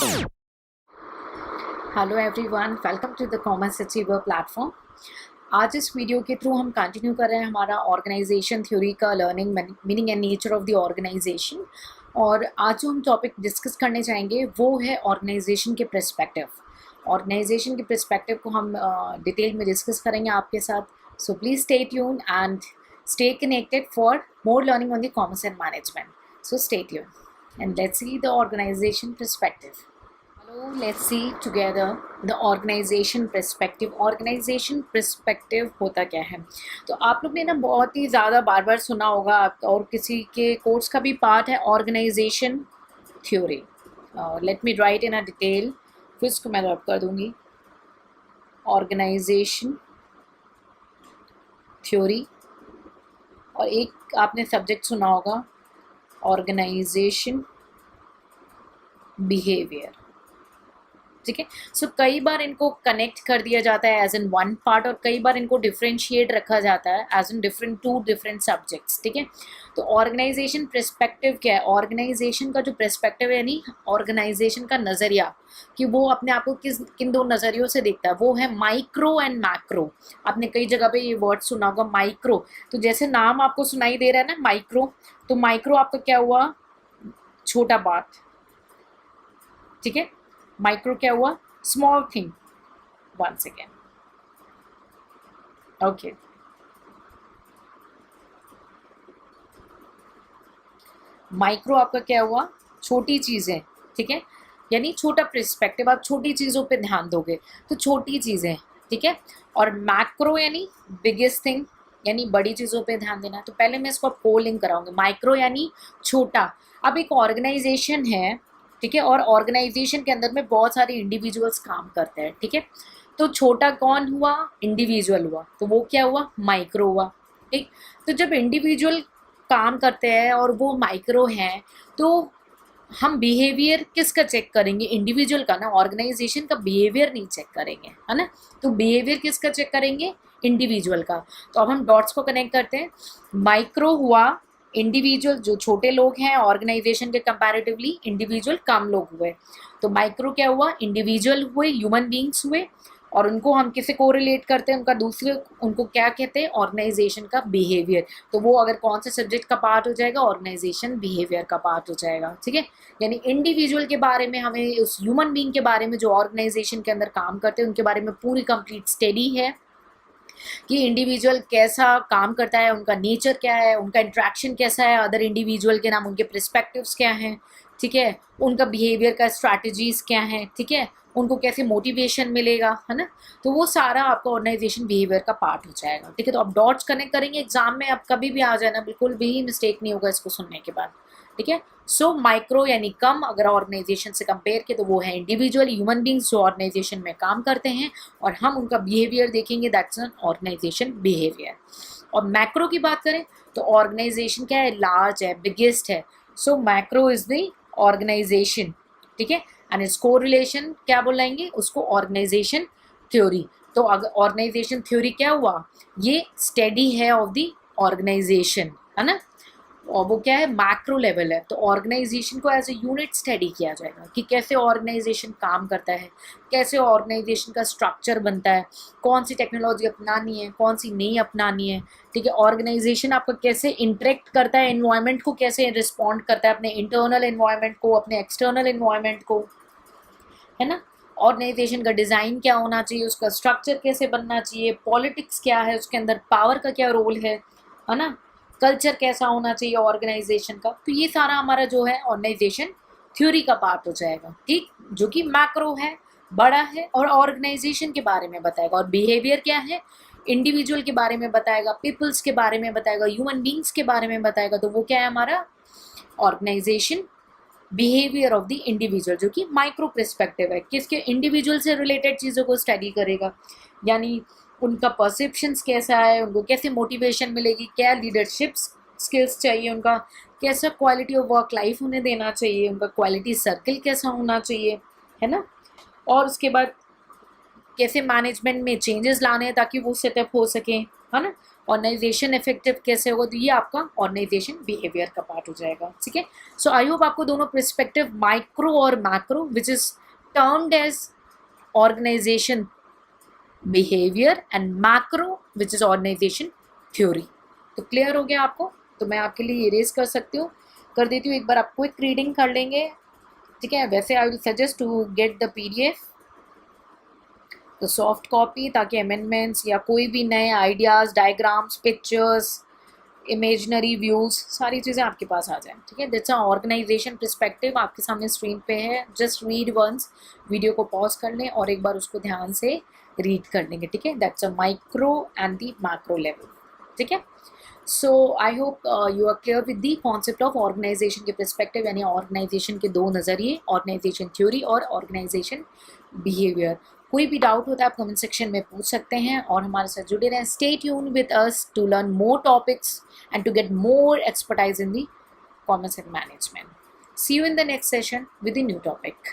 Hello everyone, welcome to the commerce achiever platform. आज इस video के थ्रू हम कंटिन्यू कर रहे हैं हमारा ऑर्गेनाइजेशन थ्योरी का learning meaning and nature of the organisation. और आज जो हम टॉपिक डिस्कस करने जाएंगे वो है ऑर्गेनाइजेशन के पर्सपेक्टिव। ऑर्गेनाइजेशन के पर्सपेक्टिव को हम डिटेल में डिस्कस करेंगे आपके साथ। So please stay tune and stay connected for more learning on the commerce and management. So stay tuned and let's see the organization perspective. Hello, let's see together the organization perspective. Organization perspective होता क्या है? तो आप लोग ने ना बहुत ही ज़्यादा बार बार सुना होगा और किसी के कोर्स का भी पार्ट है organisation theory. Let me write in a detail, फिर इसको मैं रब कर दूँगी। ऑर्गेनाइजेशन थ्योरी, और एक आपने सब्जेक्ट सुना होगा ऑर्गेनाइजेशन बिहेवियर। ठीक है, सो कई बार इनको कनेक्ट कर दिया जाता है एज इन वन पार्ट और कई बार इनको डिफ्रेंशिएट रखा जाता है as in two different subjects. ठीक है, तो ऑर्गेनाइजेशन पर्सपेक्टिव क्या है? ऑर्गेनाइजेशन का जो पर्सपेक्टिव है, यानी ऑर्गेनाइजेशन का नज़रिया, कि वो अपने आप को किन दो नज़रियों से देखता है, वो है माइक्रो एंड मैक्रो। आपने कई जगह पे ये वर्ड सुना होगा माइक्रो, तो जैसे नाम आपको सुनाई दे रहा है ना माइक्रो, तो माइक्रो आपका क्या हुआ? छोटा बात। ठीक है, माइक्रो क्या हुआ? Small thing. Once again, okay. Micro आपका क्या हुआ? छोटी चीज़ें। ठीक है, यानी छोटा पर्सपेक्टिव, आप छोटी चीज़ों पे ध्यान दोगे तो छोटी चीज़ें। ठीक है, और मैक्रो यानी बिगेस्ट थिंग, यानी बड़ी चीज़ों पे ध्यान देना। तो पहले मैं इसको को लिंक कराऊंगी। माइक्रो यानी छोटा। अब एक ऑर्गेनाइजेशन है, ठीक है, और ऑर्गेनाइजेशन के अंदर में बहुत सारे इंडिविजुअल्स काम करते हैं। ठीक है, तो छोटा कौन हुआ? इंडिविजुअल हुआ, तो वो क्या हुआ? माइक्रो हुआ। ठीक, तो जब इंडिविजुअल काम करते हैं और वो माइक्रो हैं, तो हम बिहेवियर किसका चेक करेंगे? इंडिविजुअल का ना, ऑर्गेनाइजेशन का बिहेवियर नहीं चेक करेंगे, है ना। तो बिहेवियर किसका चेक करेंगे? इंडिविजुअल का। तो अब हम डॉट्स को कनेक्ट करते हैं। माइक्रो हुआ इंडिविजुअल, जो छोटे लोग हैं ऑर्गेनाइजेशन के कंपैरेटिवली, इंडिविजुअल कम लोग हुए। तो माइक्रो क्या हुआ? इंडिविजुअल हुए, ह्यूमन बींग्स हुए, और उनको हम किसे कोरिलेट करते हैं? उनका दूसरे, उनको क्या कहते हैं? ऑर्गेनाइजेशन का बिहेवियर। तो वो अगर कौन से सब्जेक्ट का पार्ट हो जाएगा? ऑर्गेनाइजेशन बिहेवियर का पार्ट हो जाएगा। ठीक है, यानी इंडिविजुअल के बारे में हमें, उस ह्यूमन बींग के बारे में जो ऑर्गेनाइजेशन के अंदर काम करते हैं, उनके बारे में पूरी कंप्लीट स्टडी है कि इंडिविजुअल कैसा काम करता है, उनका नेचर क्या है, उनका इंट्रैक्शन कैसा है अदर इंडिविजुअल के नाम, उनके पर्सपेक्टिव्स क्या हैं। ठीक है, उनका बिहेवियर का स्ट्रैटेजीज क्या हैं। ठीक है, उनको कैसे मोटिवेशन मिलेगा, है ना। तो वो सारा आपका ऑर्गेनाइजेशन बिहेवियर का पार्ट हो जाएगा। ठीक है, तो आप डॉट्स कनेक्ट करेंगे एग्जाम में, आप कभी भी आ जाना, बिल्कुल भी मिस्टेक नहीं होगा इसको सुनने के बाद। ठीक है, सो माइक्रो यानी कम, अगर ऑर्गेनाइजेशन से कंपेयर के, तो वो है इंडिविजुअल ह्यूमन बींग्स जो ऑर्गेनाइजेशन में काम करते हैं, और हम उनका बिहेवियर देखेंगे, दैट्स एन ऑर्गेनाइजेशन बिहेवियर। और मैक्रो की बात करें तो ऑर्गेनाइजेशन क्या है? लार्ज है, बिगेस्ट है। So macro is the organization. ठीक है, एंड इट्स कोरिलेशन क्या बोलेंगे उसको? Organization theory. तो अगर ऑर्गेनाइजेशन थ्योरी क्या हुआ? ये स्टडी है ऑफ द ऑर्गेनाइजेशन, है ना, और वो क्या है? मैक्रो लेवल है। तो ऑर्गेनाइजेशन को एज ए यूनिट स्टडी किया जाएगा कि कैसे ऑर्गेनाइजेशन काम करता है, कैसे ऑर्गेनाइजेशन का स्ट्रक्चर बनता है, कौन सी टेक्नोलॉजी अपनानी है, कौन सी नहीं अपनानी है। ठीक है, ऑर्गेनाइजेशन आपका कैसे इंटरेक्ट करता है, एनवायरनमेंट को कैसे रिस्पॉन्ड करता है, अपने इंटरनल एनवायरनमेंट को, अपने एक्सटर्नल एनवायरनमेंट को, है ना। ऑर्गेनाइजेशन का डिज़ाइन क्या होना चाहिए, उसका स्ट्रक्चर कैसे बनना चाहिए, पॉलिटिक्स क्या है उसके अंदर, पावर का क्या रोल है ना, कल्चर कैसा होना चाहिए ऑर्गेनाइजेशन का। तो ये सारा हमारा जो है ऑर्गेनाइजेशन थ्योरी का पार्ट हो जाएगा। ठीक, जो कि मैक्रो है, बड़ा है, और ऑर्गेनाइजेशन के बारे में बताएगा। और बिहेवियर क्या है? इंडिविजुअल के बारे में बताएगा, पीपल्स के बारे में बताएगा, ह्यूमन बींग्स के बारे में बताएगा। तो वो क्या है? हमारा organization behaviour of the individual, जो कि माइक्रो पर्सपेक्टिव है, किसके? इंडिविजुअल से रिलेटेड चीज़ों को स्टडी करेगा, यानी उनका परसेप्शंस कैसा है, उनको कैसे मोटिवेशन मिलेगी, क्या लीडरशिप स्किल्स चाहिए, उनका कैसा क्वालिटी ऑफ वर्क लाइफ उन्हें देना चाहिए, उनका क्वालिटी सर्कल कैसा होना चाहिए, है ना। और उसके बाद कैसे मैनेजमेंट में चेंजेस लाने हैं ताकि वो सेटअप हो सकें, है ना। ऑर्गेनाइजेशन इफेक्टिव कैसे होगा, तो ये आपका ऑर्गेनाइजेशन बिहेवियर का पार्ट हो जाएगा, ठीक है। सो आई होप आपको दोनों पर्सपेक्टिव माइक्रो और macro which is termed as organization behaviour and macro which is organization theory, तो क्लियर हो गया आपको। तो मैं आपके लिए इरेज कर देती हूँ, एक बार आप क्विक रीडिंग कर लेंगे, ठीक है। वैसे I will suggest to get the PDF, तो सॉफ्ट कॉपी, ताकि अमेंडमेंट्स या कोई भी नए ideas, diagrams, pictures, imaginary views, सारी चीज़ें आपके पास आ जाएं, ठीक है। दैट्स अ ऑर्गेनाइजेशन पर्सपेक्टिव आपके सामने स्क्रीन पे है, जस्ट रीड वंस, वीडियो को पॉज कर लें और एक बार उसको ध्यान से रीड कर लेंगे, ठीक है। That's a micro and the macro level, ठीक है। So I hope you are clear with the concept of organisation के पर्सपेक्टिव, यानी ऑर्गेनाइजेशन के दो नज़रिए, ऑर्गेनाइजेशन थ्योरी और ऑर्गेनाइजेशन बिहेवियर। कोई भी डाउट होता है आप कमेंट सेक्शन में पूछ सकते हैं और हमारे साथ जुड़े रहें। Stay tune with us to learn more topics and to get more expertise in the commerce and management. See you in the next session with a new topic.